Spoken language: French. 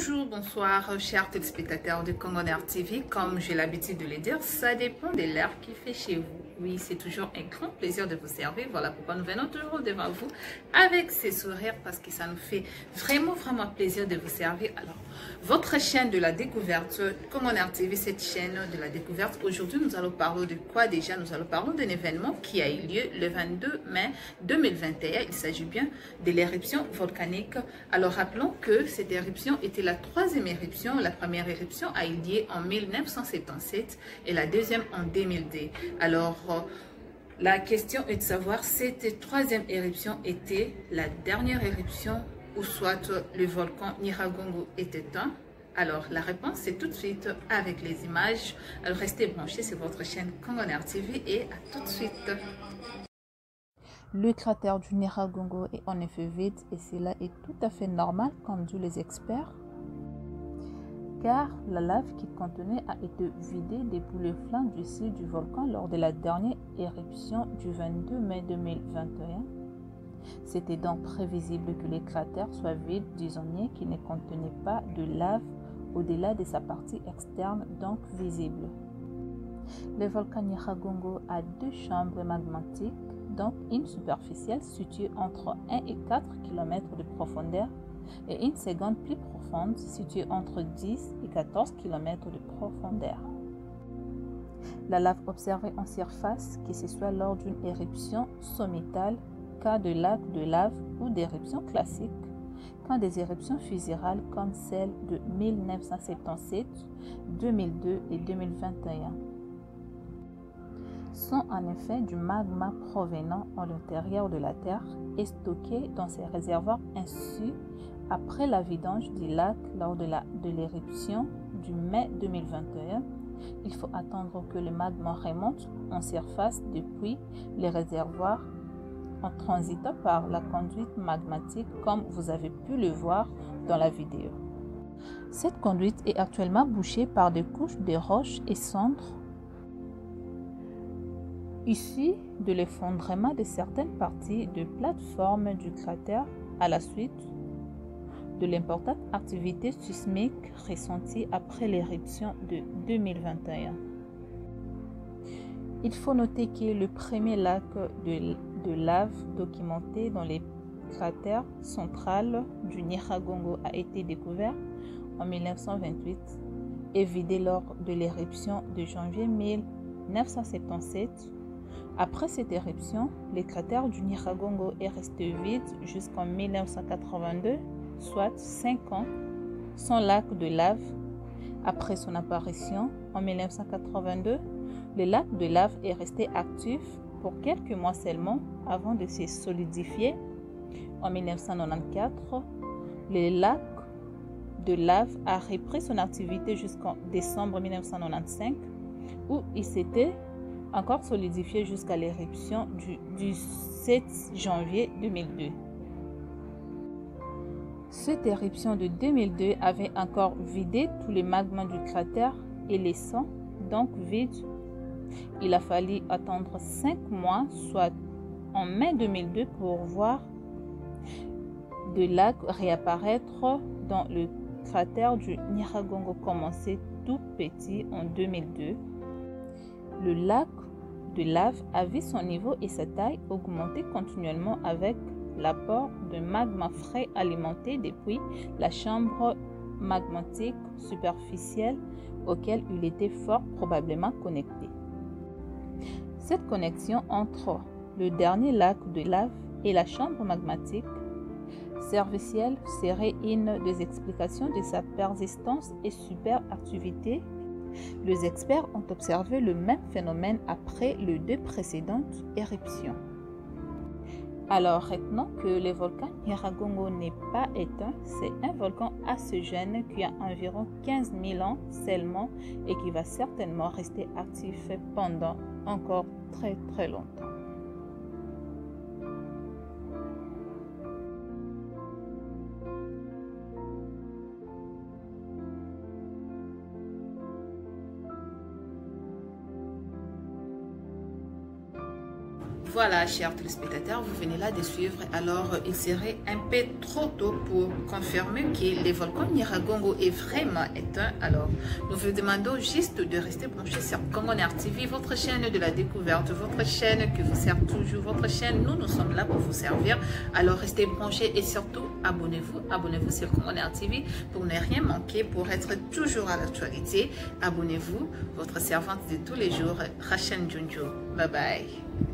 Bonjour, bonsoir, chers téléspectateurs de Congoner TV. Comme j'ai l'habitude de le dire, ça dépend de l'heure qu'il fait chez vous. Oui, c'est toujours un grand plaisir de vous servir. Voilà pourquoi nous venons toujours devant vous avec ces sourires parce que ça nous fait vraiment plaisir de vous servir. Alors, votre chaîne de la découverte, Congoner TV, cette chaîne de la découverte. Aujourd'hui, nous allons parler de quoi déjà? Nous allons parler d'un événement qui a eu lieu le 22 mai 2021. Il s'agit bien de l'éruption volcanique. Alors, rappelons que cette éruption était la troisième éruption. La première éruption a eu lieu en 1977 et la deuxième en 2002. Alors, la question est de savoir si cette troisième éruption était la dernière éruption ou soit le volcan Nyiragongo est éteint. Alors, la réponse c'est tout de suite avec les images. Alors, restez branchés sur votre chaîne Congoner TV et à tout de suite. Le cratère du Nyiragongo est en effet vide et cela est tout à fait normal comme disent les experts, car la lave qu'il contenait a été vidée depuis le flanc du site du volcan lors de la dernière éruption du 22 mai 2021. C'était donc prévisible que les cratères soient vides, disons-nous, qui ne contenaient pas de lave au-delà de sa partie externe, donc visible. Le volcan Nyiragongo a deux chambres magmatiques, donc une superficielle située entre 1 et 4 km de profondeur et une seconde plus profonde située entre 10 et 14 km de profondeur. La lave observée en surface, que ce soit lors d'une éruption sommitale, cas de lac de lave ou d'éruption classique, quand des éruptions fusérales comme celle de 1977, 2002 et 2021 sont en effet du magma provenant à l'intérieur de la Terre et stocké dans ces réservoirs ainsi après la vidange du lac lors de l'éruption du mai 2021. Il faut attendre que le magma remonte en surface depuis les réservoirs en transitant par la conduite magmatique comme vous avez pu le voir dans la vidéo. Cette conduite est actuellement bouchée par des couches de roches et cendres issues de l'effondrement de certaines parties de plateforme du cratère à la suite de l'importante activité sismique ressentie après l'éruption de 2021. Il faut noter que le premier lac de lave documenté dans les cratères centrales du Nyiragongo a été découvert en 1928 et vidé lors de l'éruption de janvier 1977. Après cette éruption, le cratère du Nyiragongo est resté vide jusqu'en 1982, soit 5 ans, sans lac de lave. Après son apparition en 1982, le lac de lave est resté actif pour quelques mois seulement avant de se solidifier. En 1994, le lac de lave a repris son activité jusqu'en décembre 1995 où il s'était encore solidifié jusqu'à l'éruption du 7 janvier 2002. Cette éruption de 2002 avait encore vidé tous les magmas du cratère et laissant donc vide. Il a fallu attendre 5 mois, soit en mai 2002, pour voir de lac réapparaître dans le cratère du Nyiragongo, commencé tout petit en 2002. Le lac de lave a vu son niveau et sa taille augmenter continuellement avec l'apport de magma frais alimenté depuis la chambre magmatique superficielle auquel il était fort probablement connecté. Cette connexion entre le dernier lac de lave et la chambre magmatique superficielle serait une des explications de sa persistance et superactivité. Les experts ont observé le même phénomène après les deux précédentes éruptions. Alors, retenons que le volcan Nyiragongo n'est pas éteint, c'est un volcan assez jeune qui a environ 15 000 ans seulement et qui va certainement rester actif pendant encore très longtemps. Voilà, chers téléspectateurs, vous venez là de suivre. Alors, il serait un peu trop tôt pour confirmer que le volcan Nyiragongo est vraiment éteint. Alors, nous vous demandons juste de rester branchés sur Congoner TV, votre chaîne de la découverte, votre chaîne qui vous sert toujours, votre chaîne. Nous sommes là pour vous servir. Alors, restez branchés et surtout, abonnez-vous sur Congoner TV pour ne rien manquer, pour être toujours à l'actualité. Abonnez-vous, votre servante de tous les jours, Rachel Junjo. Bye bye.